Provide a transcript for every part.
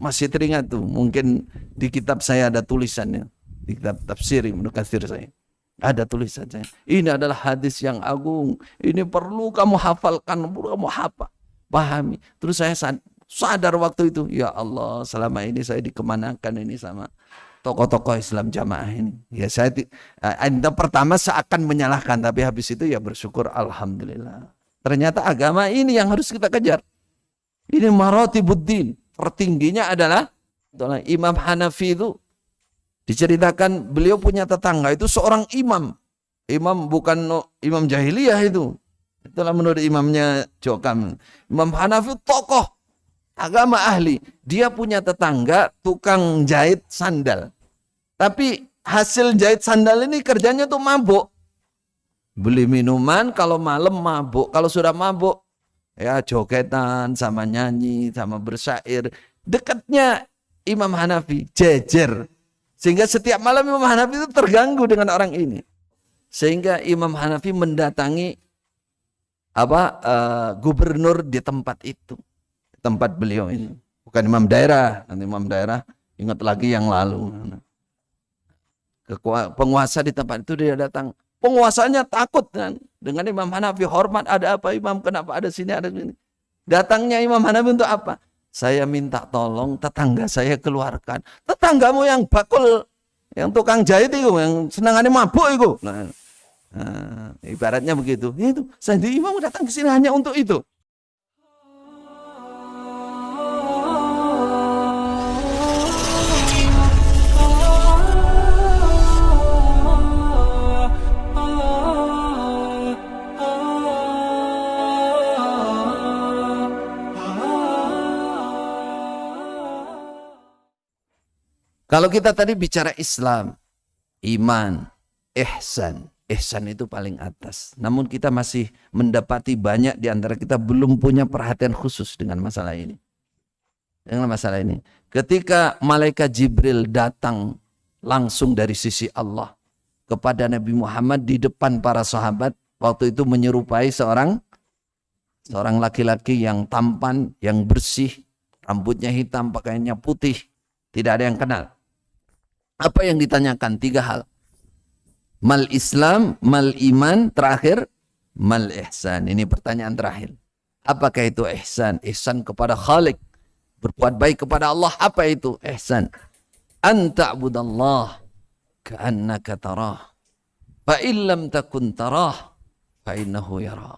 masih teringat tuh. Mungkin di kitab saya ada tulisannya. Di kitab tafsir Ibnu Katsir saya. Ada tulisan saya. Ini adalah hadis yang agung. Ini perlu kamu hafalkan, perlu kamu pahami. Terus saya sadar waktu itu, ya Allah, selama ini saya dikemanakan ini sama tokoh-tokoh Islam jamaah ini. Ya saya pertama seakan menyalahkan, tapi habis itu ya bersyukur, alhamdulillah. Ternyata agama ini yang harus kita kejar. Ini maratibuddin. Tertingginya adalah Imam Hanafi itu. Diceritakan beliau punya tetangga itu seorang imam. Imam bukan imam jahiliyah itu. Itulah menurut imamnya Jokam. Imam Hanafi tokoh agama ahli. Dia punya tetangga tukang jahit sandal. Tapi hasil jahit sandal ini kerjanya tuh mabuk. Beli minuman, kalau malam mabuk. Kalau sudah mabuk, ya jogetan, sama nyanyi, sama bersyair. Dekatnya Imam Hanafi, jejer. Sehingga setiap malam Imam Hanafi itu terganggu dengan orang ini. Sehingga Imam Hanafi mendatangi gubernur di tempat itu. Tempat beliau ini. Bukan imam daerah. Nanti imam daerah ingat lagi yang lalu. Penguasa di tempat itu dia datang. Penguasanya takut kan dengan Imam Hanafi. Hormat, ada apa imam? Kenapa ada sini, ada sini? Datangnya Imam Hanafi untuk apa? Saya minta tolong tetangga saya keluarkan. Tetanggamu yang bakul, yang tukang jahit itu, yang senangannya mabuk itu. Nah, ibaratnya begitu. Itu Sayyidina Imam datang ke sini hanya untuk itu. Kalau kita tadi bicara Islam, iman, ihsan. Ihsan itu paling atas. Namun kita masih mendapati banyak di antara kita belum punya perhatian khusus dengan masalah ini. Dengan masalah ini. Ketika malaikat Jibril datang langsung dari sisi Allah kepada Nabi Muhammad di depan para sahabat, waktu itu menyerupai seorang laki-laki yang tampan, yang bersih, rambutnya hitam, pakaiannya putih, tidak ada yang kenal. Apa yang ditanyakan? 3 hal. Mal Islam, mal iman, terakhir mal ihsan. Ini pertanyaan terakhir. Apakah itu ihsan? Ihsan kepada Khalik, berbuat baik kepada Allah. Apa itu ihsan? An ta'budallah ka'annaka tarah, fa illam takun tarah fa innahu yarah.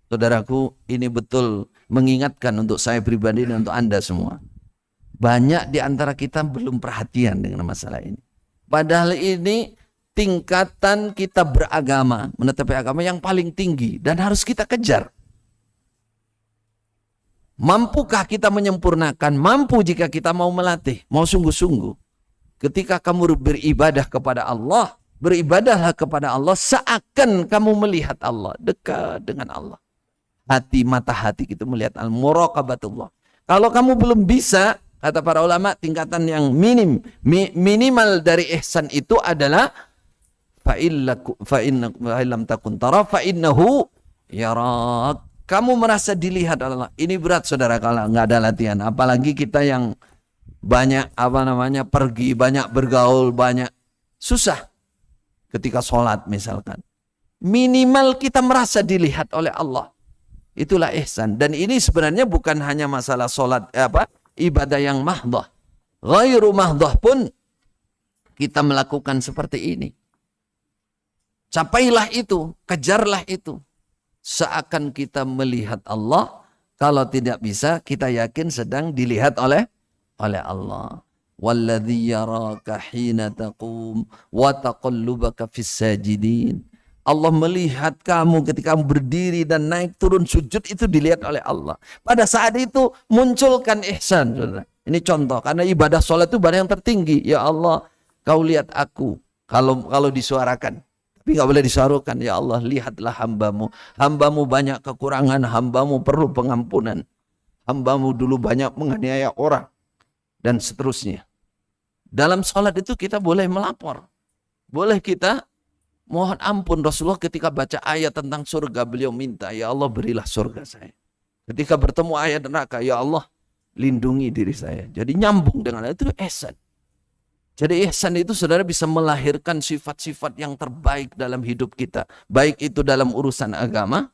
Saudaraku, ini betul mengingatkan untuk saya pribadi dan untuk Anda semua. Banyak di antara kita belum perhatian dengan masalah ini. Padahal ini tingkatan kita beragama, menetapi agama yang paling tinggi dan harus kita kejar. Mampukah kita menyempurnakan? Mampu jika kita mau melatih, mau sungguh-sungguh. Ketika kamu beribadah kepada Allah, beribadahlah kepada Allah seakan kamu melihat Allah, dekat dengan Allah. Hati, mata hati kita melihat al-muraqabatullah. Kalau kamu belum bisa, kata para ulama, tingkatan yang minimal dari ihsan itu adalah fa illam takun tara fa innahu yarak. Kamu merasa dilihat Allah. Ini berat saudara kalau nggak ada latihan. Apalagi kita yang banyak pergi, banyak bergaul, banyak susah. Ketika sholat misalkan, minimal kita merasa dilihat oleh Allah. Itulah ihsan. Dan ini sebenarnya bukan hanya masalah sholat ibadah yang mahdah. Ghairu mahdah pun kita melakukan seperti ini. Capailah itu, kejarlah itu. Seakan kita melihat Allah. Kalau tidak bisa, kita yakin sedang dilihat oleh Allah. Walladzi yaraka hina taqum wa taqallubaka fis sajidin. Allah melihat kamu ketika kamu berdiri dan naik turun sujud, itu dilihat oleh Allah. Pada saat itu munculkan ihsan, saudara. Ini contoh, karena ibadah sholat itu ibadah yang tertinggi. Ya Allah, kau lihat aku. Kalau disuarakan, tapi nggak boleh disuarakan. Ya Allah, lihatlah hambamu. Hambamu banyak kekurangan, hambamu perlu pengampunan. Hambamu dulu banyak menganiaya orang, dan seterusnya. Dalam sholat itu kita boleh melapor. Boleh kita mohon ampun. Rasulullah ketika baca ayat tentang surga, beliau minta, ya Allah berilah surga saya. Ketika bertemu ayat neraka, ya Allah lindungi diri saya. Jadi nyambung dengan itu ihsan. Jadi ihsan itu saudara bisa melahirkan sifat-sifat yang terbaik dalam hidup kita. Baik itu dalam urusan agama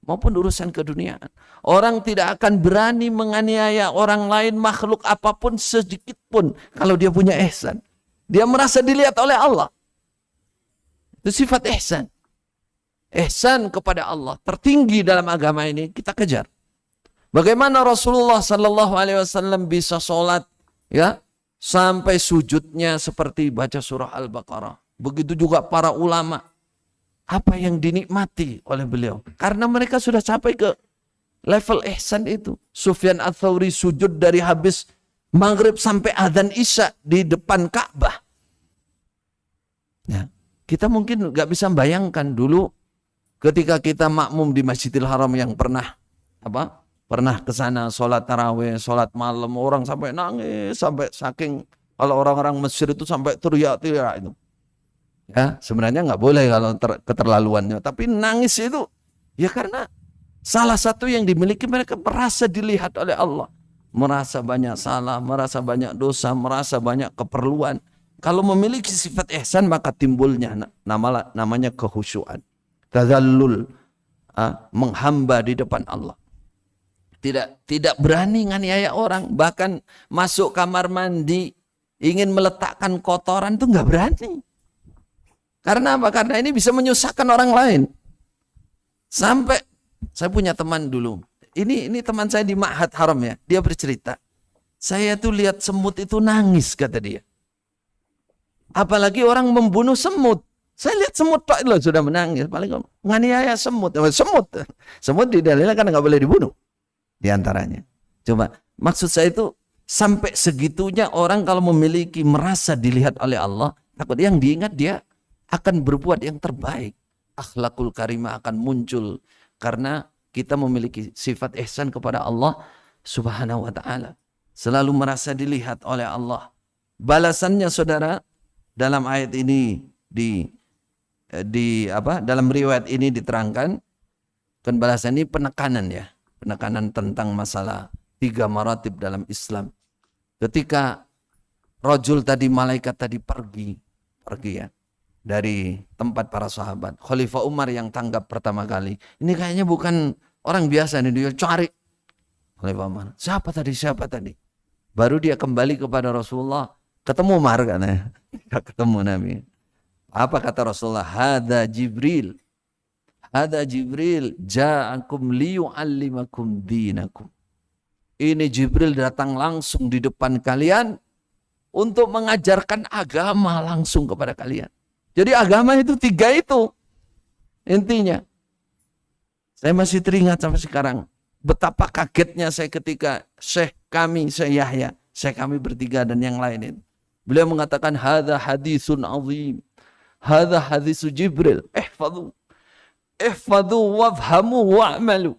maupun urusan keduniaan. Orang tidak akan berani menganiaya orang lain, makhluk apapun sedikit pun kalau dia punya ihsan. Dia merasa dilihat oleh Allah. Itu sifat ihsan. Ihsan kepada Allah tertinggi dalam agama ini kita kejar. Bagaimana Rasulullah Sallallahu Alaihi Wasallam bisa sholat ya sampai sujudnya seperti baca surah Al-Baqarah. Begitu juga para ulama. Apa yang dinikmati oleh beliau? Karena mereka sudah sampai ke level ihsan itu. Sufyan Ats-Tsauri sujud dari habis maghrib sampai adzan isya di depan Ka'bah. Nah, kita mungkin nggak bisa bayangkan dulu ketika kita makmum di Masjidil Haram yang pernah ke sana sholat tarawih, sholat malam, orang sampai nangis, sampai saking kalau orang-orang Mesir itu sampai teriak-teriak itu. Ya, sebenarnya nggak boleh kalau keterlaluannya, tapi nangis itu ya karena salah satu yang dimiliki mereka merasa dilihat oleh Allah, merasa banyak salah, merasa banyak dosa, merasa banyak keperluan. Kalau memiliki sifat ihsan maka timbulnya namanya kehusyuan, tazallul, menghamba di depan Allah. Tidak berani nganiaya orang, bahkan masuk kamar mandi ingin meletakkan kotoran itu nggak berani. Karena apa? Karena ini bisa menyusahkan orang lain. Sampai saya punya teman dulu. Ini teman saya di Ma'had Haram ya. Dia bercerita. Saya tuh lihat semut itu nangis kata dia. Apalagi orang membunuh semut. Saya lihat semut Pak loh sudah menangis. Paling nganiaya semut. Semut didalilkan karena nggak boleh dibunuh. Di antaranya. Coba maksud saya itu sampai segitunya orang kalau memiliki merasa dilihat oleh Allah, takut yang diingat dia akan berbuat yang terbaik. Akhlakul karimah akan muncul karena kita memiliki sifat ihsan kepada Allah Subhanahu wa taala. Selalu merasa dilihat oleh Allah. Balasannya saudara dalam ayat ini dalam riwayat ini diterangkan kan balasan ini penekanan ya. Penekanan tentang masalah 3 maratib dalam Islam. Ketika rajul tadi, malaikat tadi pergi ya dari tempat para sahabat. Khalifah Umar yang tanggap pertama kali. Ini kayaknya bukan orang biasa nih, dia cari. Khalifah Umar, siapa tadi? Baru dia kembali kepada Rasulullah. Ketemu Umar katanya. Ketemu Nabi. Apa kata Rasulullah? Hada Jibril ja'akum liyu'allimakum dinakum. Ini Jibril datang langsung di depan kalian untuk mengajarkan agama langsung kepada kalian. Jadi agama itu 3 itu intinya. Saya masih teringat sampai sekarang betapa kagetnya saya ketika Syekh kami bertiga dan yang lain itu. Beliau mengatakan hadza hadisun azim. Hadza hadisu Jibril. Ihfadhu wafhamu wa'malu.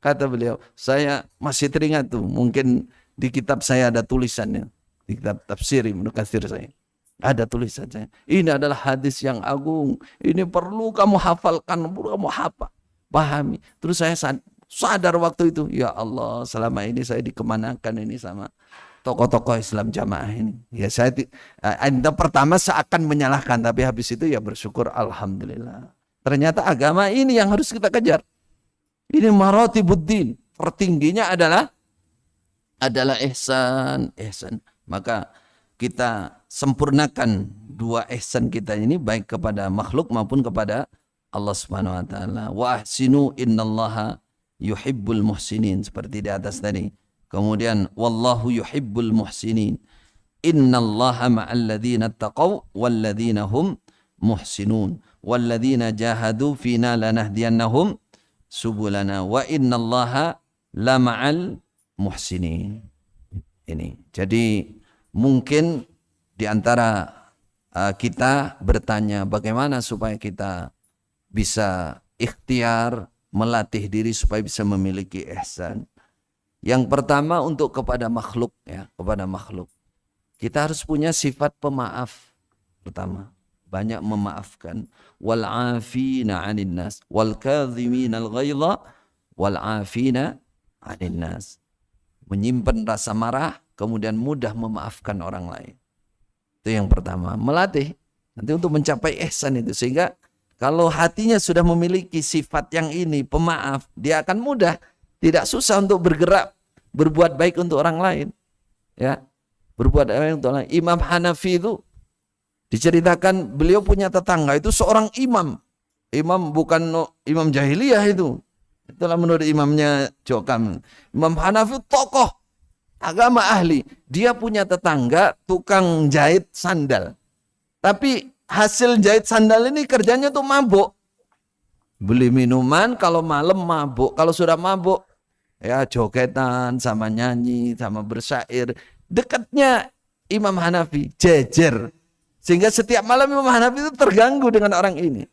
Kata beliau, saya masih teringat tuh, mungkin di kitab saya ada tulisannya, di kitab tafsir Ibnu Katsir saya. Ada tulisan saya. Ini adalah hadis yang agung. Ini perlu kamu hafalkan, perlu kamu pahami. Terus saya sadar waktu itu, ya Allah, selama ini saya dikemanakan ini sama tokoh-tokoh Islam jamaah ini. Ya saya pertama seakan menyalahkan, tapi habis itu ya bersyukur alhamdulillah. Ternyata agama ini yang harus kita kejar. Ini maratibuddin. Tertingginya adalah ihsan. Maka kita sempurnakan 2 ihsan kita ini baik kepada makhluk maupun kepada Allah Subhanahu wa taala. Wa ahsinu innallaha yuhibbul muhsinin seperti di atas tadi. Kemudian wallahu yuhibbul muhsinin. Innallaha ma'al ladzina taqaw wal ladzina hum muhsinun. Walladzina jahadu fina lanahdiyannahum subulana wa innallaha lama'al muhsinin. Ini. Jadi mungkin di antara kita bertanya bagaimana supaya kita bisa ikhtiar melatih diri supaya bisa memiliki ihsan. Yang pertama untuk kepada makhluk ya, kepada makhluk. Kita harus punya sifat pemaaf. Pertama, banyak memaafkan. Wal 'afina 'anil nas wal kadhimina al ghaidha wal 'afina 'anil nas. menyimpan rasa marah, kemudian mudah memaafkan orang lain. Itu yang pertama, melatih nanti untuk mencapai ihsan itu. Sehingga kalau hatinya sudah memiliki sifat yang ini, pemaaf, dia akan mudah, tidak susah untuk bergerak, berbuat baik untuk orang lain. Ya, berbuat baik untuk orang lain. Imam Hanafi itu diceritakan beliau punya tetangga itu seorang imam. Imam bukan imam jahiliyah itu. Itulah menurut imamnya Jokam. Imam Hanafi tokoh agama ahli. Dia punya tetangga tukang jahit sandal. Tapi hasil jahit sandal ini kerjanya tuh mabuk. Beli minuman, kalau malam mabuk. Kalau sudah mabuk, ya jogetan, sama nyanyi, sama bersyair. Dekatnya Imam Hanafi, jejer. Sehingga setiap malam Imam Hanafi itu terganggu dengan orang ini.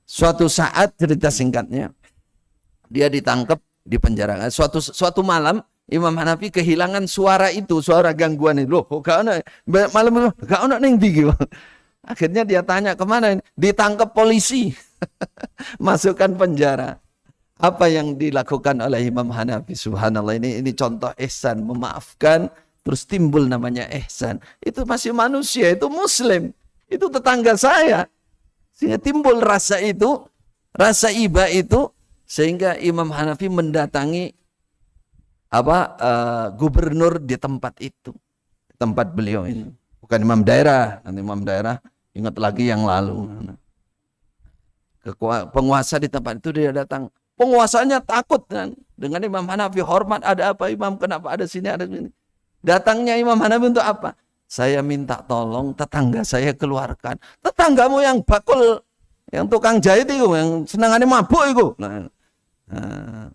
Suatu saat, cerita singkatnya, dia ditangkap di penjara. Suatu malam Imam Hanafi kehilangan suara itu, suara gangguan itu. Loh, kok gak ada? Malam itu gak ada ning ndi. Akhirnya dia tanya kemana ini? Ditangkap polisi, masukkan penjara. Apa yang dilakukan oleh Imam Hanafi? Subhanallah, ini contoh ihsan, memaafkan, terus timbul namanya ihsan. Itu masih manusia, itu muslim, itu tetangga saya. Sehingga timbul rasa itu, rasa iba itu, sehingga Imam Hanafi mendatangi gubernur di tempat itu, tempat beliau ini. Bukan imam daerah, nanti imam daerah ingat lagi yang lalu. Penguasa di tempat itu dia datang. Penguasanya takut kan dengan Imam Hanafi, hormat, ada apa imam, kenapa ada sini, ada sini. Datangnya Imam Hanafi untuk apa? Saya minta tolong tetangga saya keluarkan. Tetanggamu yang bakul, yang tukang jahit itu, yang senangannya mabuk itu. Nah,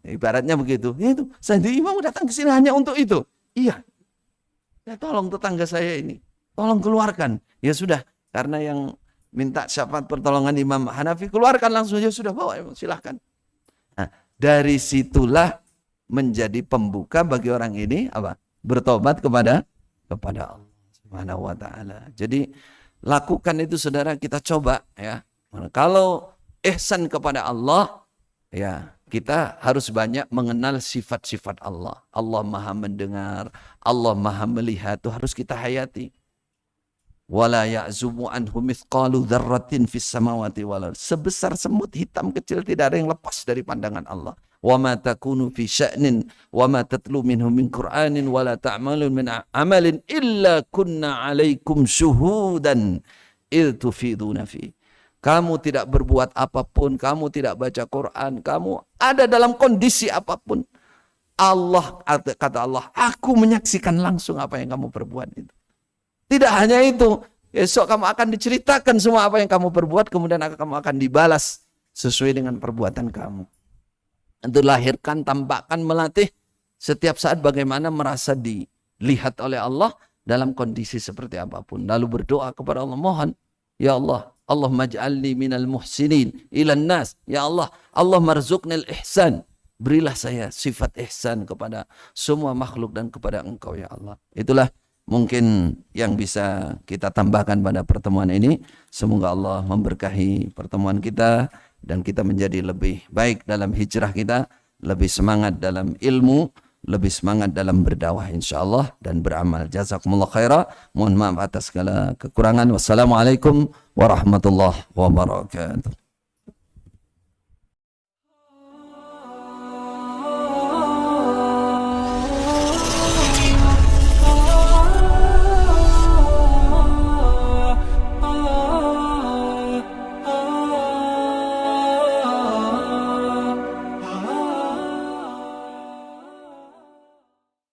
ibaratnya begitu. Itu saya imam datang ke sini hanya untuk itu. Iya. Ya tolong tetangga saya ini, tolong keluarkan. Ya sudah, karena yang minta syafaat pertolongan Imam Hanafi, keluarkan langsung, ya sudah, bawa, silahkan. Nah, dari situlah menjadi pembuka bagi orang ini bertobat kepada Allah Subhanahu wa taala. Jadi lakukan itu saudara, kita coba ya. Kalau ihsan kepada Allah, ya kita harus banyak mengenal sifat-sifat Allah. Allah Maha mendengar, Allah Maha melihat, itu harus kita hayati. Wala ya'zumu anhu mithqalu dzarratin fis samawati wal ardh. Sebesar semut hitam kecil tidak ada yang lepas dari pandangan Allah. Wa ma takunu fi sya'nin wa ma tatlu minhu min Qur'anin wa la ta'malun min amalin illa kunna 'alaikum syuhudan id tufiduna fi. Kamu tidak berbuat apapun, kamu tidak baca Quran, kamu ada dalam kondisi apapun, Allah, kata Allah, aku menyaksikan langsung apa yang kamu perbuat itu. Tidak hanya itu, esok kamu akan diceritakan semua apa yang kamu perbuat, kemudian kamu akan dibalas sesuai dengan perbuatan kamu. Untuk lahirkan, tampakkan, melatih setiap saat bagaimana merasa dilihat oleh Allah dalam kondisi seperti apapun. Lalu berdoa kepada Allah, mohon, ya Allah, Allahumma ij'alni minal muhsinin ilan nas. Ya Allah, Allah marzuqnil ihsan. Berilah saya sifat ihsan kepada semua makhluk dan kepada Engkau ya Allah. Itulah mungkin yang bisa kita tambahkan pada pertemuan ini. Semoga Allah memberkahi pertemuan kita dan kita menjadi lebih baik dalam hijrah kita, lebih semangat dalam ilmu, lebih semangat dalam berdakwah insyaallah dan beramal. Jazakumullah khairah. Mohon maaf atas segala kekurangan. Wassalamualaikum warahmatullahi wabarakatuh.